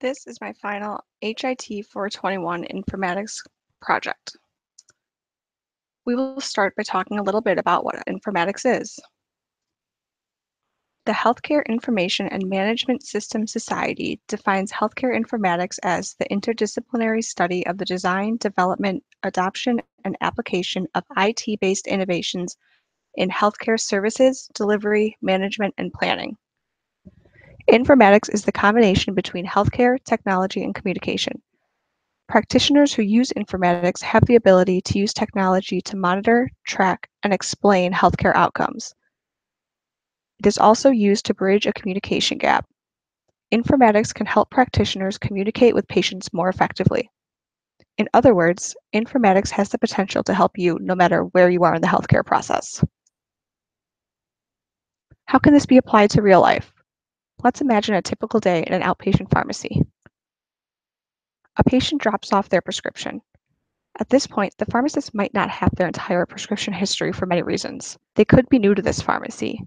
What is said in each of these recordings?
This is my final HIT 421 informatics project. We will start by talking a little bit about what informatics is. The Healthcare Information and Management Systems Society defines healthcare informatics as the interdisciplinary study of the design, development, adoption, and application of IT-based innovations in healthcare services, delivery, management, and planning. Informatics is the combination between healthcare, technology, and communication. Practitioners who use informatics have the ability to use technology to monitor, track, and explain healthcare outcomes. It is also used to bridge a communication gap. Informatics can help practitioners communicate with patients more effectively. In other words, informatics has the potential to help you no matter where you are in the healthcare process. How can this be applied to real life? Let's imagine a typical day in an outpatient pharmacy. A patient drops off their prescription. At this point, the pharmacist might not have their entire prescription history for many reasons. They could be new to this pharmacy.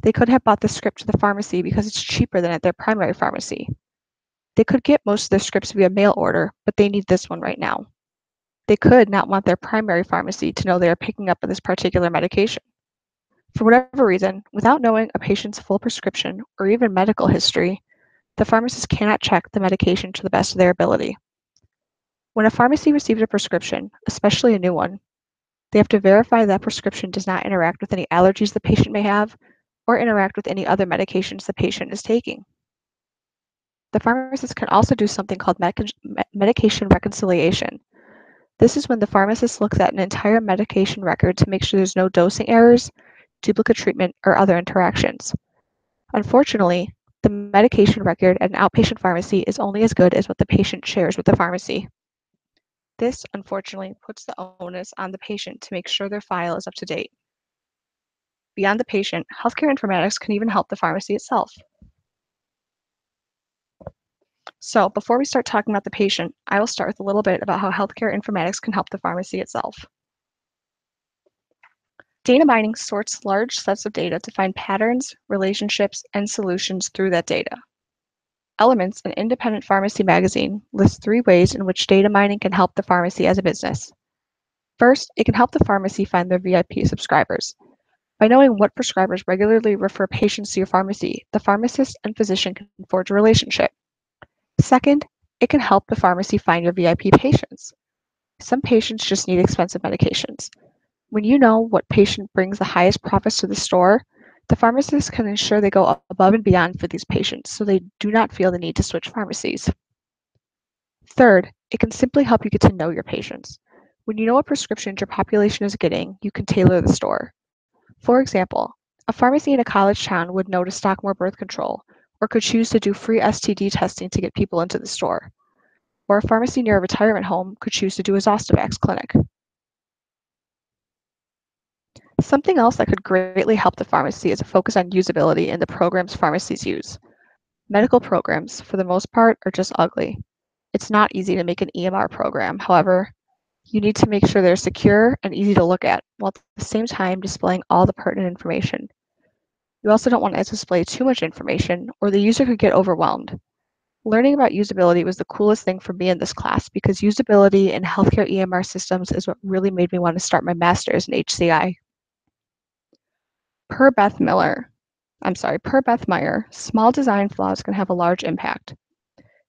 They could have bought the script to the pharmacy because it's cheaper than at their primary pharmacy. They could get most of their scripts via mail order, but they need this one right now. They could not want their primary pharmacy to know they are picking up this particular medication. For whatever reason, without knowing a patient's full prescription or even medical history, the pharmacist cannot check the medication to the best of their ability. When a pharmacy receives a prescription, especially a new one, they have to verify that prescription does not interact with any allergies the patient may have or interact with any other medications the patient is taking. The pharmacist can also do something called medication reconciliation. This is when the pharmacist looks at an entire medication record to make sure there's no dosing errors, duplicate treatment, or other interactions. Unfortunately, the medication record at an outpatient pharmacy is only as good as what the patient shares with the pharmacy. This, unfortunately, puts the onus on the patient to make sure their file is up to date. Beyond the patient, healthcare informatics can even help the pharmacy itself. So before we start talking about the patient, I will start with a little bit about how healthcare informatics can help the pharmacy itself. Data mining sorts large sets of data to find patterns, relationships, and solutions through that data. Elements, an independent pharmacy magazine, lists 3 ways in which data mining can help the pharmacy as a business. First, it can help the pharmacy find their VIP subscribers. By knowing what prescribers regularly refer patients to your pharmacy, the pharmacist and physician can forge a relationship. Second, it can help the pharmacy find your VIP patients. Some patients just need expensive medications. When you know what patient brings the highest profits to the store, the pharmacist can ensure they go above and beyond for these patients so they do not feel the need to switch pharmacies. Third, it can simply help you get to know your patients. When you know what prescriptions your population is getting, you can tailor the store. For example, a pharmacy in a college town would know to stock more birth control, or could choose to do free STD testing to get people into the store. Or a pharmacy near a retirement home could choose to do a Zostavax clinic. Something else that could greatly help the pharmacy is a focus on usability in the programs pharmacies use. Medical programs, for the most part, are just ugly. It's not easy to make an EMR program, however, you need to make sure they're secure and easy to look at, while at the same time displaying all the pertinent information. You also don't want to display too much information, or the user could get overwhelmed. Learning about usability was the coolest thing for me in this class because usability in healthcare EMR systems is what really made me want to start my master's in HCI. Per Beth Meyer, small design flaws can have a large impact.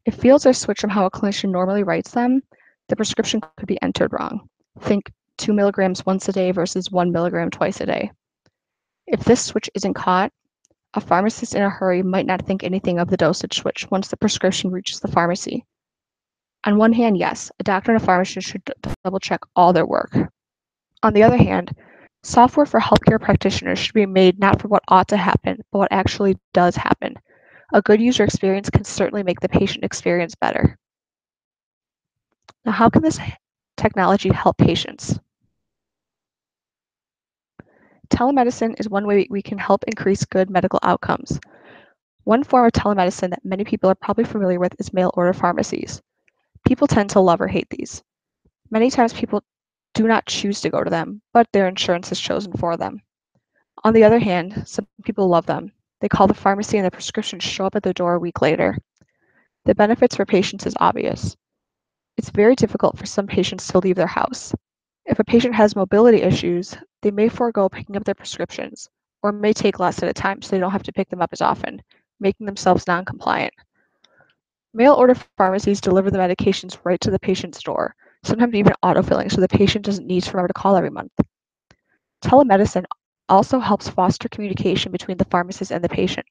If fields are switched from how a clinician normally writes them, the prescription could be entered wrong. Think 2 milligrams once a day versus 1 milligram twice a day. If this switch isn't caught, a pharmacist in a hurry might not think anything of the dosage switch once the prescription reaches the pharmacy. On one hand, yes, a doctor and a pharmacist should double check all their work. On the other hand, software for healthcare practitioners should be made not for what ought to happen, but what actually does happen. A good user experience can certainly make the patient experience better. Now, how can this technology help patients? Telemedicine is one way we can help increase good medical outcomes. One form of telemedicine that many people are probably familiar with is mail order pharmacies. People tend to love or hate these. Many times people do not choose to go to them, but their insurance is chosen for them. On the other hand, some people love them. They call the pharmacy and the prescriptions show up at their door a week later. The benefits for patients is obvious. It's very difficult for some patients to leave their house. If a patient has mobility issues, they may forego picking up their prescriptions or may take less at a time so they don't have to pick them up as often, making themselves non-compliant. Mail order pharmacies deliver the medications right to the patient's door, sometimes even autofilling so the patient doesn't need to remember to call every month. Telemedicine also helps foster communication between the pharmacist and the patient.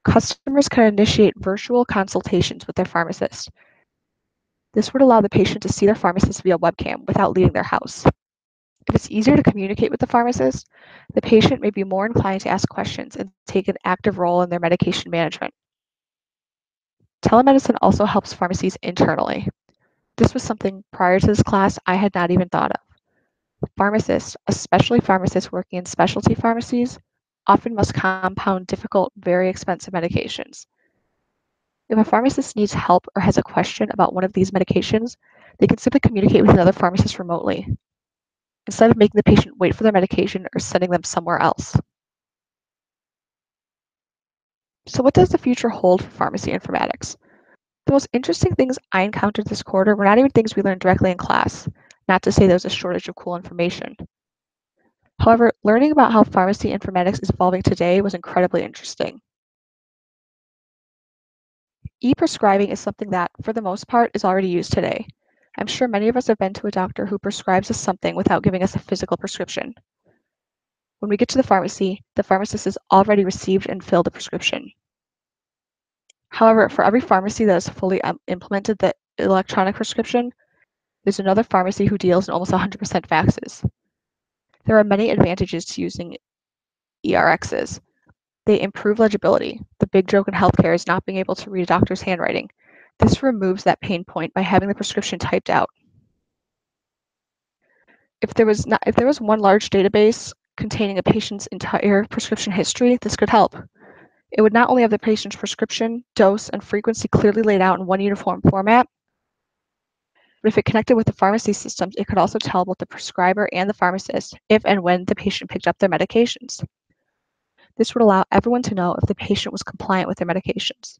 Customers can initiate virtual consultations with their pharmacist. This would allow the patient to see their pharmacist via webcam without leaving their house. If it's easier to communicate with the pharmacist, the patient may be more inclined to ask questions and take an active role in their medication management. Telemedicine also helps pharmacies internally. This was something prior to this class I had not even thought of. Pharmacists, especially pharmacists working in specialty pharmacies, often must compound difficult, very expensive medications. If a pharmacist needs help or has a question about one of these medications, they can simply communicate with another pharmacist remotely, instead of making the patient wait for their medication or sending them somewhere else. So what does the future hold for pharmacy informatics? The most interesting things I encountered this quarter were not even things we learned directly in class, not to say there was a shortage of cool information. However, learning about how pharmacy informatics is evolving today was incredibly interesting. E-prescribing is something that, for the most part, is already used today. I'm sure many of us have been to a doctor who prescribes us something without giving us a physical prescription. When we get to the pharmacist has already received and filled the prescription. However, for every pharmacy that has fully implemented the electronic prescription, there's another pharmacy who deals in almost 100% faxes. There are many advantages to using ERXs. They improve legibility. The big joke in healthcare is not being able to read a doctor's handwriting. This removes that pain point by having the prescription typed out. If there was one large database containing a patient's entire prescription history, this could help. It would not only have the patient's prescription, dose, and frequency clearly laid out in one uniform format, but if it connected with the pharmacy systems, it could also tell both the prescriber and the pharmacist if and when the patient picked up their medications. This would allow everyone to know if the patient was compliant with their medications.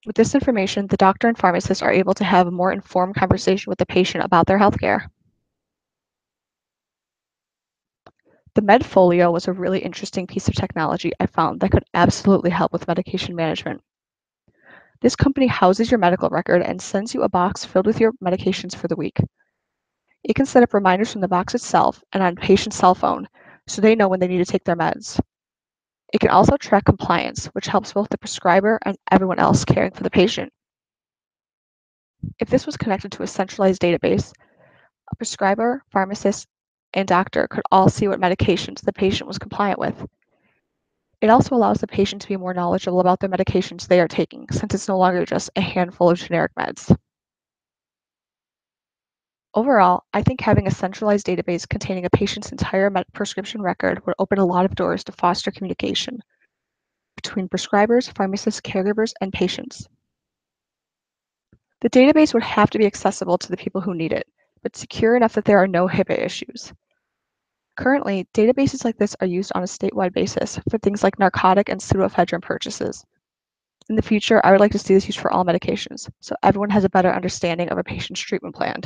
With this information, the doctor and pharmacist are able to have a more informed conversation with the patient about their healthcare. The MedFolio was a really interesting piece of technology I found that could absolutely help with medication management. This company houses your medical record and sends you a box filled with your medications for the week. It can set up reminders from the box itself and on patient's cell phone, so they know when they need to take their meds. It can also track compliance, which helps both the prescriber and everyone else caring for the patient. If this was connected to a centralized database, a prescriber, pharmacist, and doctor could all see what medications the patient was compliant with. It also allows the patient to be more knowledgeable about the medications they are taking, since it's no longer just a handful of generic meds. Overall, I think having a centralized database containing a patient's entire prescription record would open a lot of doors to foster communication between prescribers, pharmacists, caregivers, and patients. The database would have to be accessible to the people who need it, but secure enough that there are no HIPAA issues. Currently, databases like this are used on a statewide basis for things like narcotic and pseudoephedrine purchases. In the future, I would like to see this used for all medications, so everyone has a better understanding of a patient's treatment plan.